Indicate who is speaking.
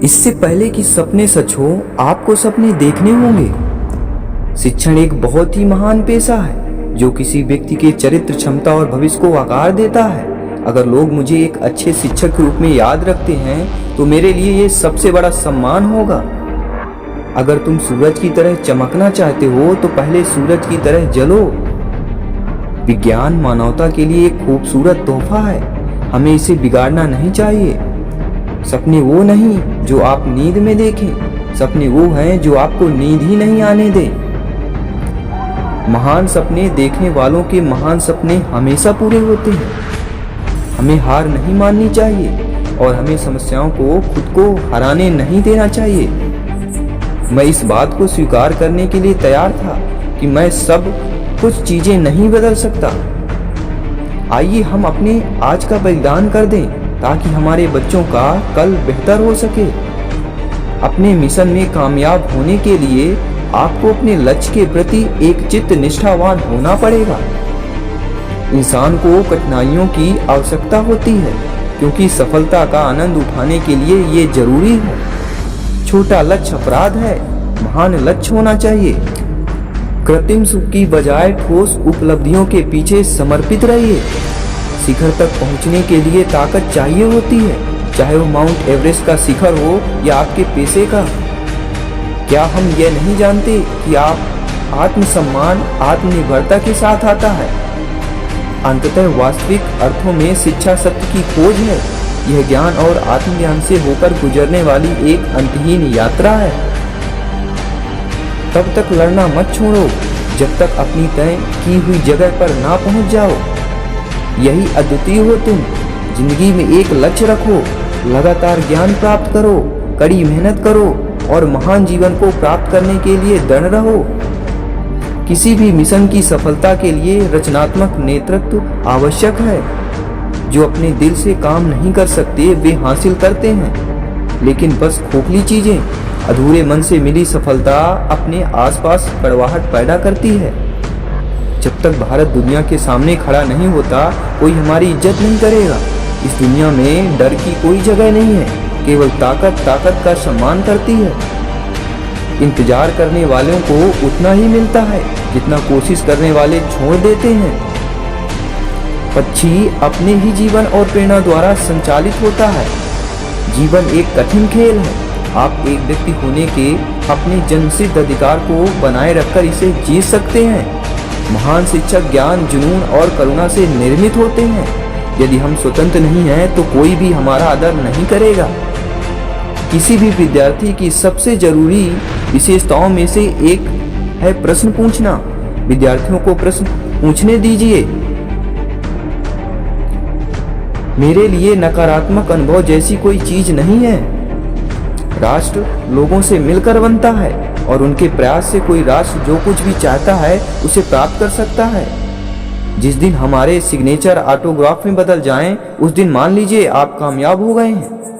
Speaker 1: इससे पहले कि सपने सच हो, आपको सपने देखने होंगे। शिक्षण एक बहुत ही महान पेशा है जो किसी व्यक्ति के चरित्र, क्षमता और भविष्य को आकार देता है। अगर लोग मुझे एक अच्छे शिक्षक के रूप में याद रखते हैं तो मेरे लिए ये सबसे बड़ा सम्मान होगा। अगर तुम सूरज की तरह चमकना चाहते हो तो पहले सूरज की तरह जलो। विज्ञान मानवता के लिए एक खूबसूरत तोहफा है, हमें इसे बिगाड़ना नहीं चाहिए। सपने वो नहीं जो आप नींद में देखें, सपने वो हैं जो आपको नींद ही नहीं आने दें। महान सपने देखने वालों के महान सपने हमेशा पूरे होते हैं। हमें हार नहीं माननी चाहिए और हमें समस्याओं को खुद को हराने नहीं देना चाहिए। मैं इस बात को स्वीकार करने के लिए तैयार था कि मैं सब कुछ चीजें नहीं बदल सकता। आइए हम अपने आज का बलिदान कर दें ताकि हमारे बच्चों का कल बेहतर हो सके। अपने मिशन में कामयाब होने के लिए आपको अपने लक्ष्य के प्रति एक चित्त निष्ठावान होना पड़ेगा। इंसान को कठिनाइयों की आवश्यकता होती है क्योंकि सफलता का आनंद उठाने के लिए ये जरूरी है। छोटा लक्ष्य अपराध है, महान लक्ष्य होना चाहिए। कृत्रिम सुख की बजाय ठोस उपलब्धियों के पीछे समर्पित रहिए। शिखर तक पहुंचने के लिए ताकत चाहिए होती है, चाहे वो माउंट एवरेस्ट का शिखर हो या आपके पेशे का। क्या हम ये नहीं जानते कि आप आत्मसम्मान आत्मनिर्भरता के साथ आता है। अंततः वास्तविक अर्थों में शिक्षा सत्य की खोज है। यह ज्ञान और आत्मज्ञान से होकर गुजरने वाली एक अंतहीन यात्रा है। तब तक लड़ना मत छोड़ो जब तक अपनी तय की हुई जगह पर ना पहुंच जाओ। यही अद्वितीय हो तुम। जिंदगी में एक लक्ष्य रखो, लगातार ज्ञान प्राप्त करो, कड़ी मेहनत करो और महान जीवन को प्राप्त करने के लिए दृढ़ रहो। किसी भी मिशन की सफलता के लिए रचनात्मक नेतृत्व आवश्यक है। जो अपने दिल से काम नहीं कर सकते वे हासिल करते हैं, लेकिन बस खोखली चीजें, अधूरे मन से मिली सफलता अपने आसपास कड़वाहट पैदा करती है। जब तक भारत दुनिया के सामने खड़ा नहीं होता, कोई हमारी इज्जत नहीं करेगा। इस दुनिया में डर की कोई जगह नहीं है, केवल ताकत का सम्मान करती है। इंतजार करने वालों को उतना ही मिलता है जितना कोशिश करने वाले छोड़ देते हैं। पक्षी अपने ही जीवन और प्रेरणा द्वारा संचालित होता है। जीवन एक कठिन खेल है। आप एक व्यक्ति होने के अपने जन्मसिद्ध अधिकार को बनाए रखकर इसे जीत सकते हैं। महान शिक्षक ज्ञान, जुनून और करुणा से निर्मित होते हैं। यदि हम स्वतंत्र नहीं हैं तो कोई भी हमारा आदर नहीं करेगा। किसी भी विद्यार्थी की सबसे जरूरी विशेषताओं में से एक है प्रश्न पूछना। विद्यार्थियों को प्रश्न पूछने दीजिए। मेरे लिए नकारात्मक अनुभव जैसी कोई चीज नहीं है। राष्ट्र लोगों से मिलकर बनता है और उनके प्रयास से कोई राष्ट्र जो कुछ भी चाहता है उसे प्राप्त कर सकता है। जिस दिन हमारे सिग्नेचर ऑटोग्राफ में बदल जाएं, उस दिन मान लीजिए आप कामयाब हो गए हैं।